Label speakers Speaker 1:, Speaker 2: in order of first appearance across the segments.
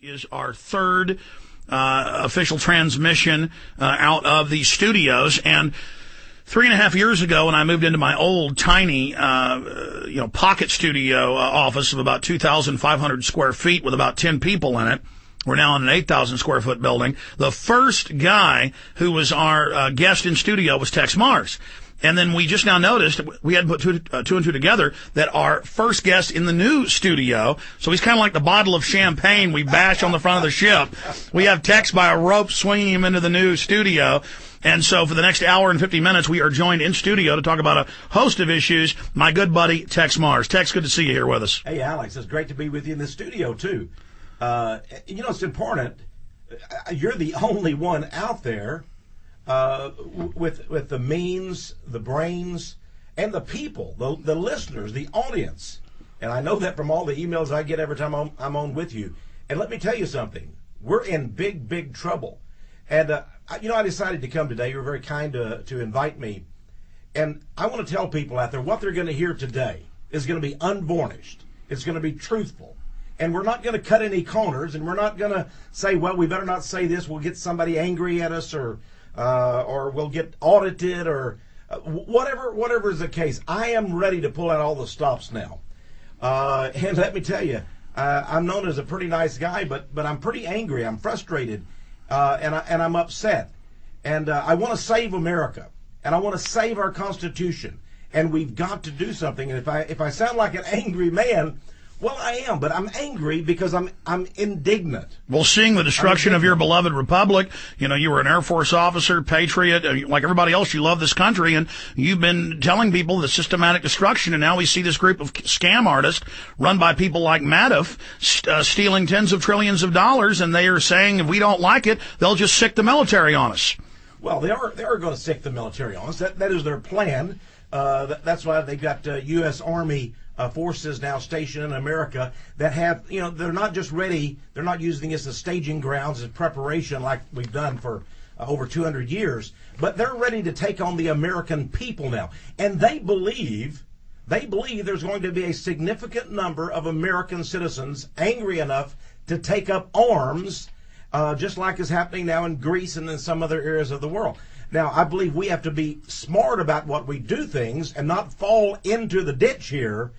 Speaker 1: Is our third official transmission out of the studios. And 3.5 years ago, when I moved into my old tiny pocket studio office of about 2,500 square feet with about 10 people in it, we're now in an 8,000 square foot building. The first guy who was our guest in studio was Texe Marrs. And then we just now noticed, we had put two and two together, that our first guest in the new studio, so he's kind of like the bottle of champagne we bash on the front of the ship. We have Texe by a rope swinging him into the new studio. And so for the next hour and 50 minutes, we are joined in studio to talk about a host of issues. My good buddy, Texe Marrs. Texe, good to see you here with us.
Speaker 2: Hey, Alex, it's great to be with you in the studio, too. It's important. You're the only one out there with the means, the brains, and the people, the listeners, the audience. And I know that from all the emails I get every time I'm on with you. And let me tell you something. We're in big, big trouble. And, I decided to come today. You were very kind to invite me. And I want to tell people out there what they're going to hear today is going to be unvarnished. It's going to be truthful. And we're not going to cut any corners, and we're not going to say, well, we better not say this. We'll get somebody angry at us, or we'll get audited, or whatever is the case. I am ready to pull out all the stops now. And let me tell you, I'm known as a pretty nice guy, but I'm pretty angry. I'm frustrated, and I'm upset. And I want to save America, and I want to save our Constitution. And we've got to do something. And if I sound like an angry man, well, I am, but I'm angry because I'm indignant.
Speaker 1: Well, seeing the destruction of your beloved republic, you were an Air Force officer, patriot, like everybody else, you love this country, and you've been telling people the systematic destruction, and now we see this group of scam artists run by people like Madoff stealing tens of trillions of dollars, and they are saying if we don't like it, they'll just sick the military on us.
Speaker 2: Well, they are going to sick the military on us. That is their plan. That's why they've got U.S. Army forces now stationed in America that have, they're not just ready, they're not using this as staging grounds, as preparation like we've done for over 200 years, but they're ready to take on the American people now. And they believe there's going to be a significant number of American citizens angry enough to take up arms, just like is happening now in Greece and in some other areas of the world. Now, I believe we have to be smart about what we do things and not fall into the ditch here.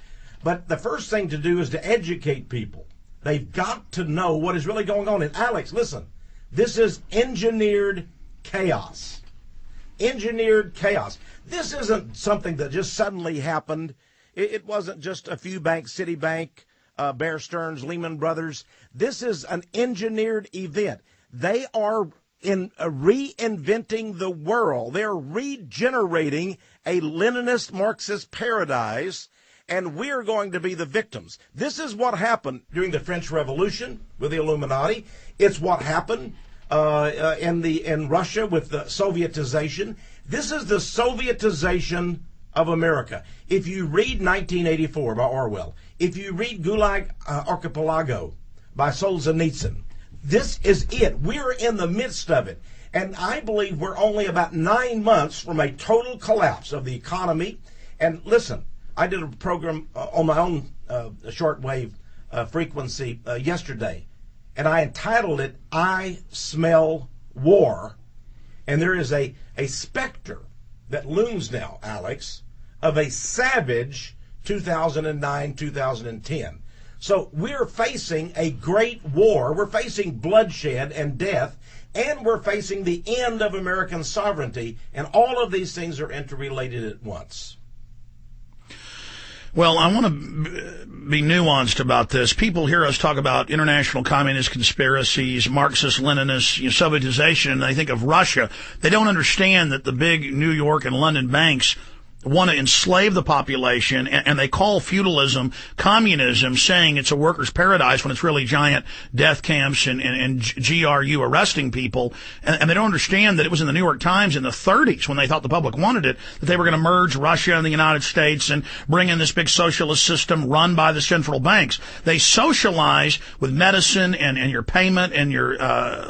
Speaker 2: But the first thing to do is to educate people. They've got to know what is really going on. And Alex, listen, this is engineered chaos. Engineered chaos. This isn't something that just suddenly happened. It wasn't just a few banks, Citibank, Bear Stearns, Lehman Brothers. This is an engineered event. They are reinventing the world. They're regenerating a Leninist Marxist paradise, and we're going to be the victims. This is what happened during the French Revolution with the Illuminati. It's what happened in Russia with the Sovietization. This is the Sovietization of America. If you read 1984 by Orwell, if you read Gulag Archipelago by Solzhenitsyn, this is it. We're in the midst of it. And I believe we're only about 9 months from a total collapse of the economy. And listen, I did a program on my own shortwave frequency yesterday, and I entitled it, I Smell War. And there is a specter that looms now, Alex, of a savage 2009, 2010. So we're facing a great war. We're facing bloodshed and death, and we're facing the end of American sovereignty, and all of these things are interrelated at once.
Speaker 1: Well, I want to be nuanced about this. People hear us talk about international communist conspiracies, Marxist-Leninist Sovietization, and they think of Russia. They don't understand that the big New York and London banks want to enslave the population, and they call feudalism communism, saying it's a workers' paradise when it's really giant death camps and GRU arresting people. And they don't understand that it was in the New York Times in the 30s, when they thought the public wanted it, that they were going to merge Russia and the United States and bring in this big socialist system run by the central banks. They socialize with medicine and your payment and your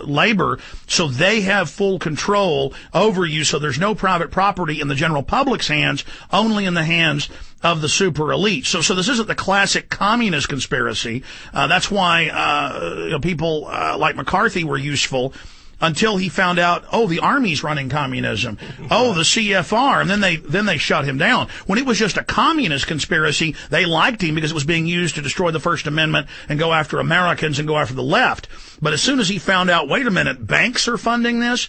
Speaker 1: labor, so they have full control over you, so there's no private property in the general public's hands, only in the hands of the super elite. So this isn't the classic communist conspiracy. That's why people like McCarthy were useful until he found out, the Army's running communism. The CFR. And then they shut him down. When it was just a communist conspiracy, they liked him because it was being used to destroy the First Amendment and go after Americans and go after the left. But as soon as he found out, wait a minute, banks are funding this,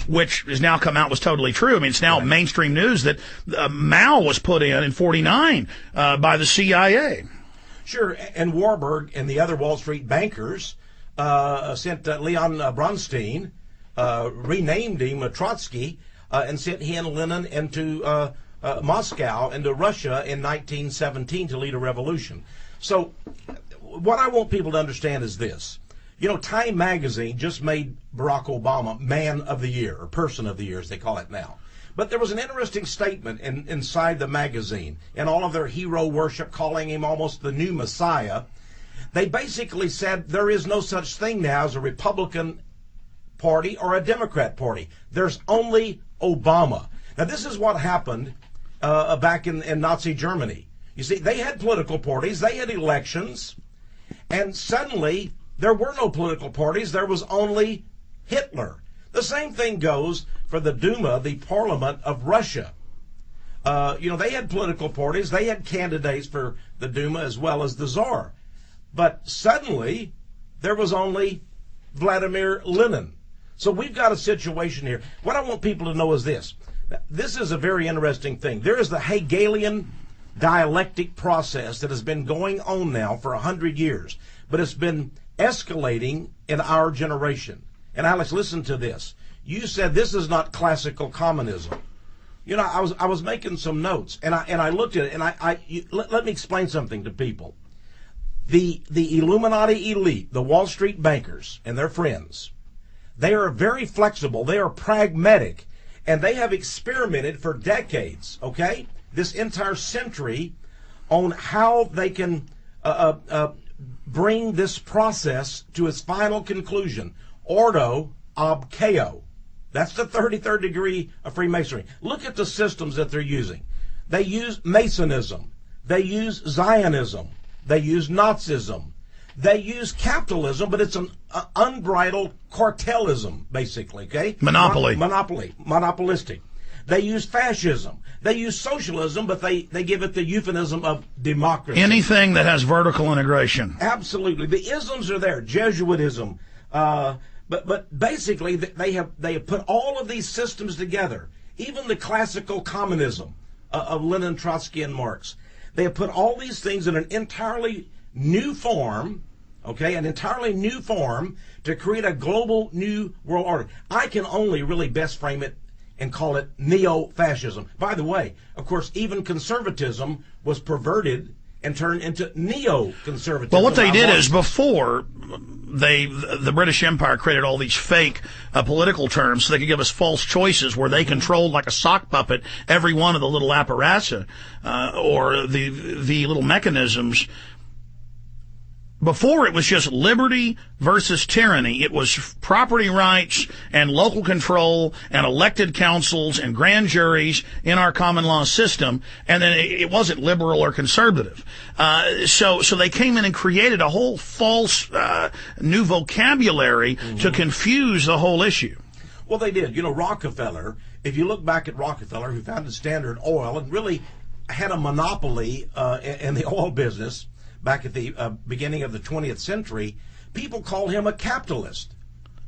Speaker 1: which has now come out was totally true. I mean, it's now mainstream news that Mao was put in 49 by the CIA.
Speaker 2: Sure, and Warburg and the other Wall Street bankers sent Leon Bronstein, renamed him Trotsky, and sent he and Lenin into Moscow, into Russia in 1917 to lead a revolution. So what I want people to understand is this. Time magazine just made Barack Obama Man of the Year, or Person of the Year, as they call it now. But there was an interesting statement inside the magazine, in all of their hero worship, calling him almost the new Messiah. They basically said there is no such thing now as a Republican Party or a Democrat Party. There's only Obama. Now, this is what happened back in Nazi Germany. You see, they had political parties, they had elections, and suddenly there were no political parties. There was only Hitler. The same thing goes for the Duma, the parliament of Russia. They had political parties. They had candidates for the Duma as well as the Tsar. But suddenly there was only Vladimir Lenin. So we've got a situation here. What I want people to know is this. This is a very interesting thing. There is the Hegelian dialectic process that has been going on now for 100 years, but it's been escalating in our generation. And Alex, listen to this. You said this is not classical communism. I was making some notes, and I looked at it, and let me explain something to people. The Illuminati elite, the Wall Street bankers and their friends, they are very flexible. They are pragmatic, and they have experimented for decades, this entire century, on how they can bring this process to its final conclusion. Ordo ab chaos. That's the 33rd degree of Freemasonry. Look at the systems that they're using. They use Masonism. They use Zionism. They use Nazism. They use capitalism, but it's an unbridled cartelism, basically,
Speaker 1: Monopoly.
Speaker 2: Monopolistic. They use fascism. They use socialism, but they give it the euphemism of democracy.
Speaker 1: Anything that has vertical integration.
Speaker 2: Absolutely. The isms are there. Jesuitism. But basically, they have put all of these systems together. Even the classical communism of Lenin, Trotsky, and Marx. They have put all these things in an entirely new form, an entirely new form to create a global new world order. I can only really best frame it and call it neo-fascism. By the way, of course, even conservatism was perverted and turned into neo-conservatism.
Speaker 1: Well, what they did is before the British Empire created all these fake political terms so they could give us false choices where they controlled like a sock puppet every one of the little apparata or the little mechanisms. Before, it was just liberty versus tyranny. It was property rights and local control and elected councils and grand juries in our common law system. And then it wasn't liberal or conservative. So they came in and created a whole false new vocabulary to confuse the whole issue.
Speaker 2: Well, they did. Rockefeller, if you look back at Rockefeller, who founded Standard Oil and really had a monopoly in the oil business, back at the beginning of the 20th century, people called him a capitalist.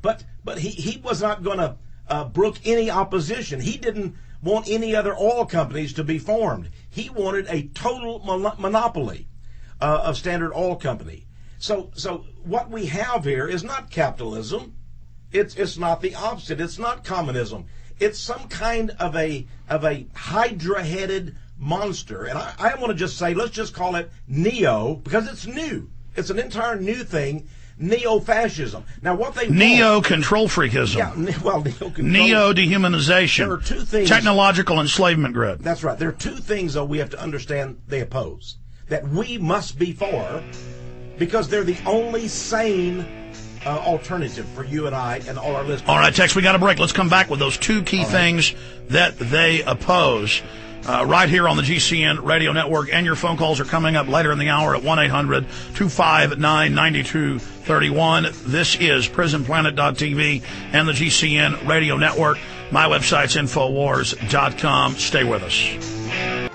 Speaker 2: But he was not going to brook any opposition. He didn't want any other oil companies to be formed. He wanted a total monopoly of Standard Oil Company. So what we have here is not capitalism. It's not the opposite. It's not communism. It's some kind of a hydra-headed monster. And I want to just say, let's just call it neo, because it's new. It's an entire new thing, neo-fascism. Now, what they
Speaker 1: Neo-control freakism.
Speaker 2: Yeah, neo-control.
Speaker 1: Neo-dehumanization.
Speaker 2: There are two things.
Speaker 1: Technological enslavement grid.
Speaker 2: That's right. There are two things, though, we have to understand they oppose, that we must be for, because they're the only sane alternative for you and I and all our listeners.
Speaker 1: All right, Tex, we got a break. Let's come back with those two key things that they oppose right here on the GCN Radio Network. And your phone calls are coming up later in the hour at 1-800-259-9231. This is PrisonPlanet.tv and the GCN Radio Network. My website's Infowars.com. Stay with us.